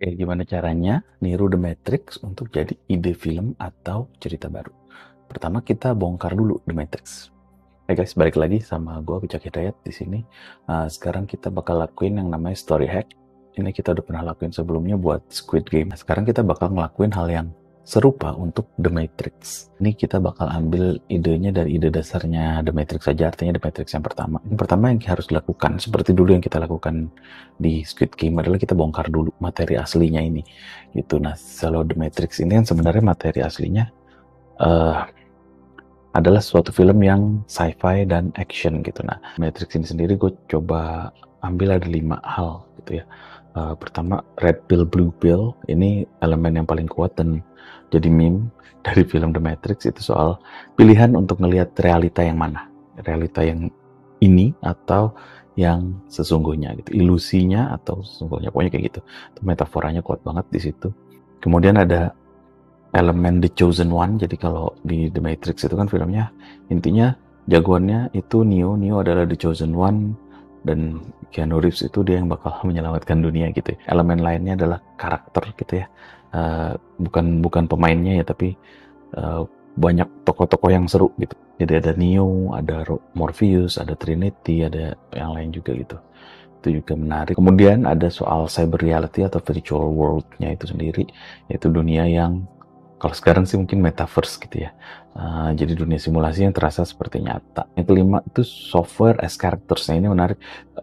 Gimana caranya niru The Matrix untuk jadi ide film atau cerita baru? Pertama kita bongkar dulu The Matrix. Hai guys, balik lagi sama gue Wicak Hidayat di sini. Sekarang kita bakal lakuin yang namanya story hack. Ini kita udah pernah lakuin sebelumnya buat Squid Game. Sekarang kita bakal ngelakuin hal yang serupa untuk The Matrix. Ini kita bakal ambil idenya dari ide dasarnya The Matrix saja, artinya The Matrix yang pertama. Yang pertama yang harus dilakukan, seperti dulu yang kita lakukan di Squid Game, adalah kita bongkar dulu materi aslinya ini. Gitu. Nah, kalau The Matrix ini kan sebenarnya materi aslinya adalah suatu film yang sci-fi dan action gitu. Nah, Matrix ini sendiri gue coba ambil ada 5 hal gitu ya. Pertama, red pill, blue pill. Ini elemen yang paling kuat dan jadi meme dari film The Matrix itu soal pilihan untuk ngelihat realita yang mana. Realita yang ini atau yang sesungguhnya gitu. Ilusinya atau sesungguhnya. Pokoknya kayak gitu. Itu metaforanya kuat banget di situ. Kemudian ada elemen The Chosen One. Jadi kalau di The Matrix itu kan filmnya intinya jagoannya itu Neo. Neo adalah The Chosen One dan Keanu Reeves itu dia yang bakal menyelamatkan dunia gitu. Elemen lainnya adalah karakter gitu ya. Bukan pemainnya ya, tapi banyak tokoh-tokoh yang seru gitu. Jadi ada Neo, ada Morpheus, ada Trinity, ada yang lain juga gitu. Itu juga menarik. Kemudian ada soal cyber reality atau virtual world-nya itu sendiri, yaitu dunia yang kalau sekarang sih mungkin metaverse gitu ya. Jadi dunia simulasi yang terasa seperti nyata. Yang kelima itu software as characters. Nah, ini menarik.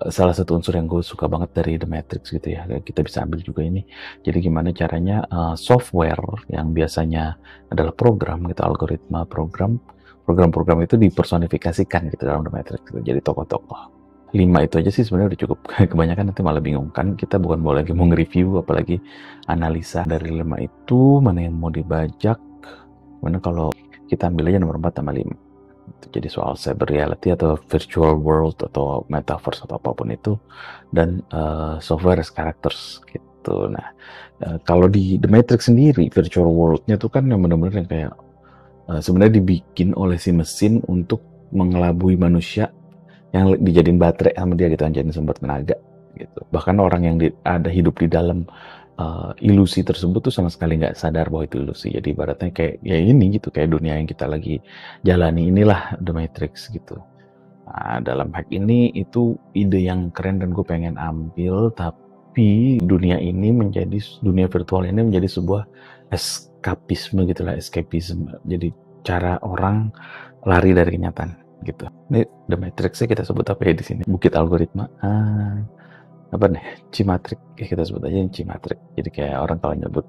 Salah satu unsur yang gue suka banget dari The Matrix gitu ya. Kita bisa ambil juga ini. Jadi gimana caranya software yang biasanya adalah program gitu, algoritma program itu dipersonifikasikan gitu dalam The Matrix gitu. Jadi tokoh-tokoh. 5 itu aja sih sebenarnya udah cukup. Kebanyakan nanti malah bingung kan, kita bukan mau lagi mau nge-review apalagi analisa dari 5 itu mana yang mau dibajak, mana kalau kita ambil aja nomor 4 tambah 5. Jadi soal cyber reality atau virtual world atau metaverse atau apapun itu, dan software as characters gitu. Nah, kalau di The Matrix sendiri virtual world-nya tuh kan yang benar-benar yang kayak sebenarnya dibikin oleh si mesin untuk mengelabui manusia yang dijadiin baterai sama dia gitu, jadi sumber tenaga gitu. Bahkan orang yang ada hidup di dalam ilusi tersebut tuh sama sekali nggak sadar bahwa itu ilusi. Jadi ibaratnya kayak ya ini gitu, kayak dunia yang kita lagi jalani inilah The Matrix gitu. Nah, dalam hack ini itu ide yang keren dan gue pengen ambil, tapi dunia virtual ini menjadi sebuah eskapisme gitulah, escapism. Jadi cara orang lari dari kenyataan gitu. Ini The Matrix kita sebut apa ya di sini? Bukit algoritma. Apa nih? Cimatrix. Kita sebut aja Cimatrix. Jadi kayak orang kalau nyebut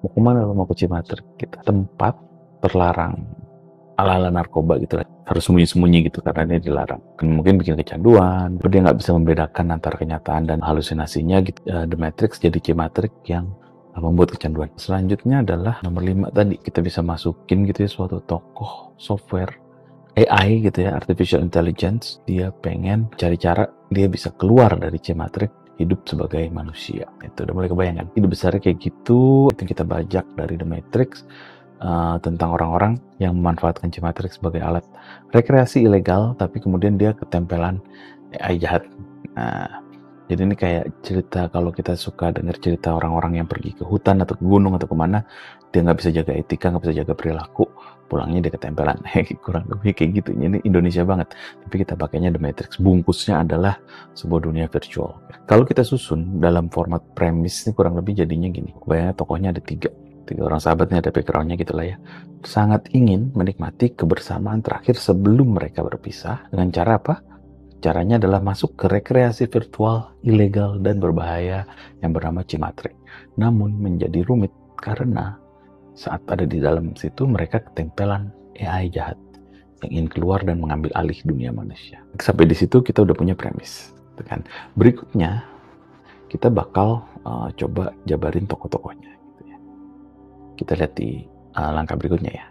mau kemana, mau ke Cimatrix gitu. Tempat terlarang ala-ala narkoba gitu lah. Harus sembunyi-sembunyi gitu karena ini dilarang. Mungkin bikin kecanduan. Dia nggak bisa membedakan antara kenyataan dan halusinasinya gitu. The Matrix jadi Cimatrix yang membuat kecanduan. Selanjutnya adalah nomor 5 tadi. Kita bisa masukin gitu ya suatu tokoh software AI gitu ya, artificial intelligence. Dia pengen cari cara dia bisa keluar dari C-Matrix, hidup sebagai manusia. Itu udah mulai kebayangkan. Ide besarnya kayak gitu. Itu kita bajak dari The Matrix tentang orang-orang yang memanfaatkan C-Matrix sebagai alat rekreasi ilegal, tapi kemudian dia ketempelan AI jahat. Nah, jadi ini kayak cerita, kalau kita suka dengar cerita orang-orang yang pergi ke hutan atau ke gunung atau kemana, dia nggak bisa jaga etika, nggak bisa jaga perilaku, pulangnya dia ketempelan. Kurang lebih kayak gitu. Ini Indonesia banget. Tapi kita pakainya The Matrix. Bungkusnya adalah sebuah dunia virtual. Kalau kita susun dalam format premis, ini kurang lebih jadinya gini. Bayangnya tokohnya ada 3 orang sahabatnya, ada backgroundnya gitu lah ya. Sangat ingin menikmati kebersamaan terakhir sebelum mereka berpisah. Dengan cara apa? Caranya adalah masuk ke rekreasi virtual ilegal dan berbahaya yang bernama Cimatrix. Namun menjadi rumit karena saat ada di dalam situ mereka ketempelan AI jahat yang ingin keluar dan mengambil alih dunia manusia. Sampai di situ kita udah punya premis. Kan? Berikutnya kita bakal coba jabarin tokoh-tokohnya. Gitu ya. Kita lihat di langkah berikutnya ya.